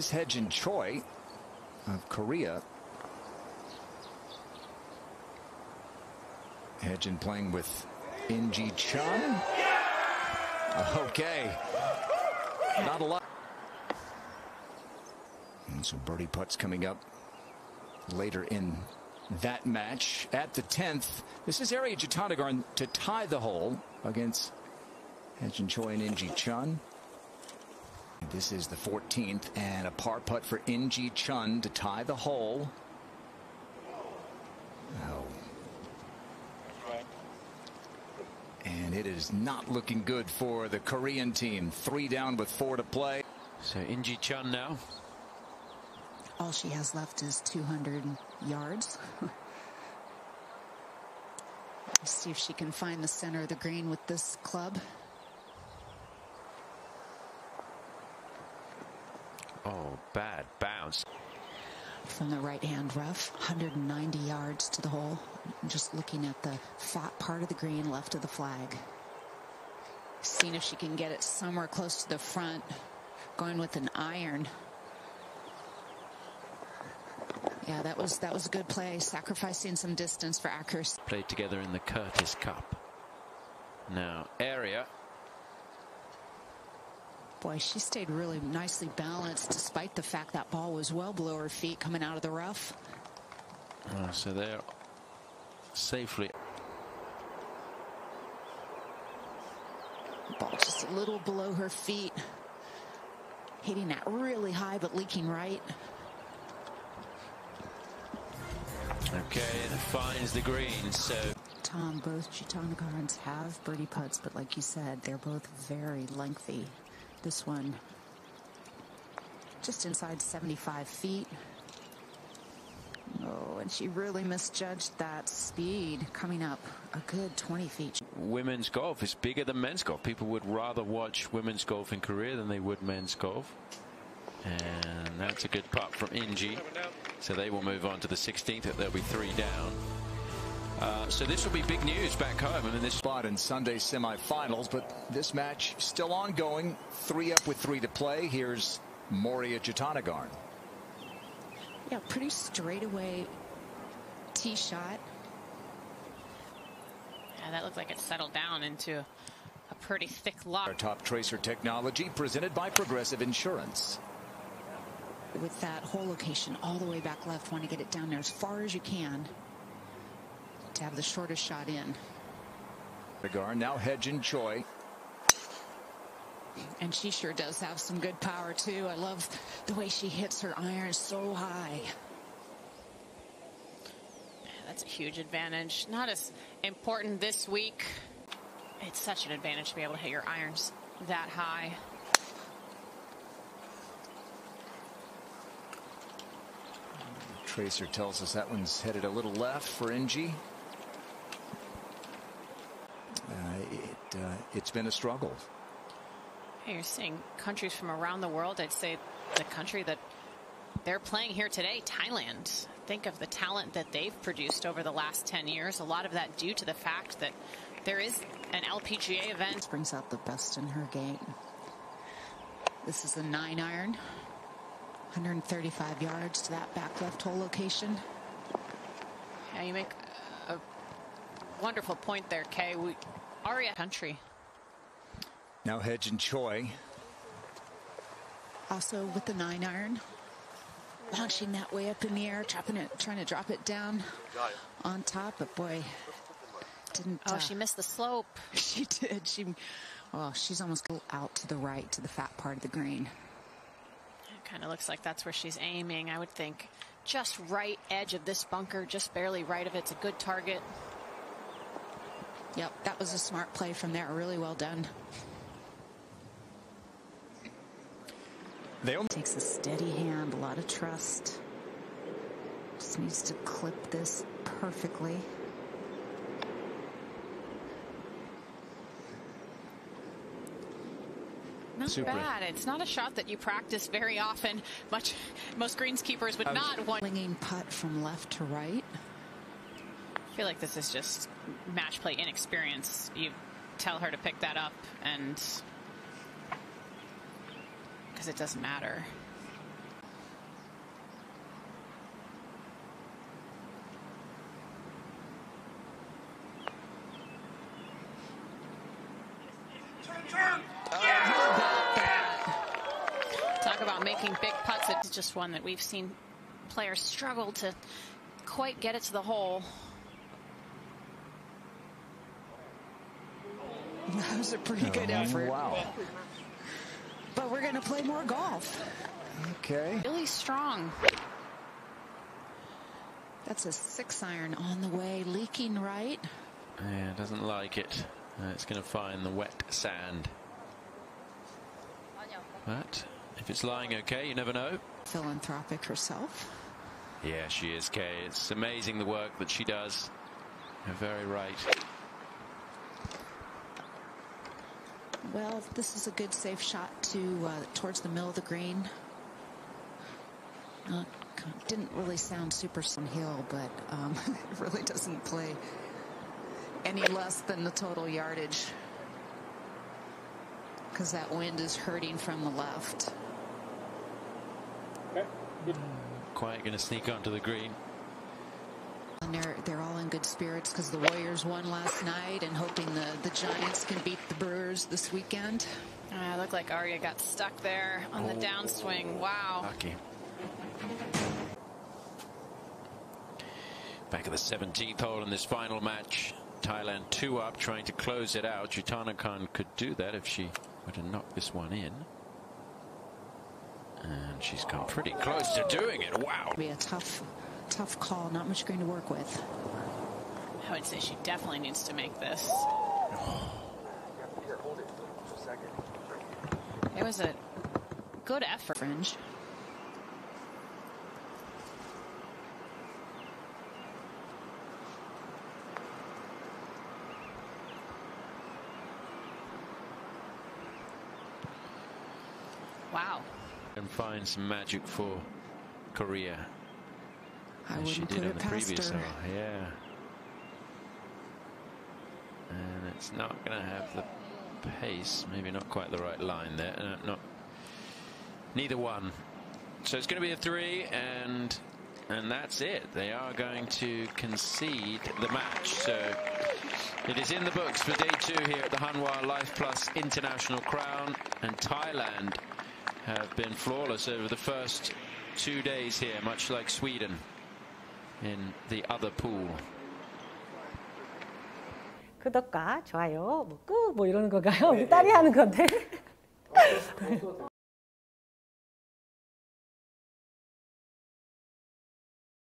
is Hye-Jin Choi of Korea. Hye-Jin playing with Chun. Okay. Not a lot. And so birdie putts coming up later in that match. At the 10th, this is Hye-Jin to tie the hole against Hye-Jin Choi and Chun. This is the 14th, and a par putt for Chun to tie the hole. Oh. And it is not looking good for the Korean team. 3 down with 4 to play. So Chun now. All she has left is 200 yards. Let's see if she can find the center of the green with this club. Oh, bad bounce. From the right-hand rough, 190 yards to the hole. Just looking at the fat part of the green left of the flag. Seeing if she can get it somewhere close to the front. Going with an iron. Yeah, that was a good play. Sacrificing some distance for accuracy. Played together in the Curtis Cup. Now, area. Boy, she stayed really nicely balanced despite the fact that ball was well below her feet coming out of the rough. So they're safely. Ball just a little below her feet. Hitting that really high but leaking right. Okay, and it finds the green. So Tom, both Jutanugarns have birdie putts, but like you said, they're both very lengthy. This one just inside 75 feet. Oh, and she really misjudged that speed coming up a good 20 feet. Women's golf is bigger than men's golf. People would rather watch women's golf in Korea than they would men's golf. And that's a good putt from Inji. So they will move on to the 16th. There'll be 3 down. So this will be big news back home. I mean, this spot in Sunday's semifinals, but this match still ongoing. 3 up with 3 to play. Here's Moria Jutanugarn. Yeah, pretty straightaway tee shot. Yeah, that looked like it settled down into a pretty thick lock. Our top tracer technology presented by Progressive Insurance. With that whole location all the way back left, want to get it down there as far as you can to have the shortest shot in. Now Hye-Jin Choi. And she sure does have some good power too. I love the way she hits her iron so high. That's a huge advantage. Not as important this week. It's such an advantage to be able to hit your irons that high. Tracer tells us that one's headed a little left for Inji. It's been a struggle. Hey, you're seeing countries from around the world. I'd say the country that they're playing here today, Thailand. Think of the talent that they've produced over the last 10 years. A lot of that due to the fact that there is an LPGA event. Brings out the best in her game. This is a 9-iron. 135 yards to that back left hole location. Yeah, you make a wonderful point there, Kay. We are a country. Now Hye-Jin Choi. Also with the 9-iron. Launching that way up in the air, trying to drop it down on top, but boy, didn't. Oh, she missed the slope. She did. She's almost out to the right to the fat part of the green. It kind of looks like that's where she's aiming. I would think just right edge of this bunker, just barely right of it's a good target. Yep, that was a smart play from there. Really well done. Takes a steady hand, a lot of trust. Just needs to clip this perfectly. Not bad. It's not a shot that you practice very often. Most greenskeepers would not want. Swinging putt from left to right. I feel like this is just match play inexperience. You tell her to pick that up, and because it doesn't matter. making big putts. It's just one that we've seen players struggle to quite get it to the hole. That was a pretty good effort. Wow. But we're going to play more golf. Okay. Really strong. That's a 6-iron on the way, leaking right. Yeah, doesn't like it. It's going to find the wet sand. But if it's lying okay, you never know. Philanthropic herself. Yeah, she is, Kay. It's amazing the work that she does. You're very right. Well, this is a good safe shot to towards the middle of the green. Didn't really sound super hill, but it really doesn't play any less than the total yardage because that wind is hurting from the left. Quite going to sneak onto the green. And they're all in good spirits because the Warriors won last night and hoping the Giants can beat the Brewers this weekend. It looked like Arya got stuck there on the downswing. Wow. Lucky. Back at the 17th hole in this final match. Thailand 2 up, trying to close it out. Jitanakan could do that if she were to knock this one in. And she's come pretty close to doing it. Wow. Be a tough call. Not much green to work with. I would say she definitely needs to make this. It was a good effort. Fringe. Wow. And find some magic for Korea. I As she wouldn't did put on it the past previous her. hour. Yeah. And it's not going to have the pace. Maybe not quite the right line there. Neither one. So it's going to be a 3, and that's it. They are going to concede the match. So it is in the books for day 2 here at the Hanwha Life Plus International Crown, and Thailand have been flawless over the first 2 days here, much like Sweden in the other pool. 구독과 좋아요, 꾹 이러는 건가요? 우리 딸이 하는 건데.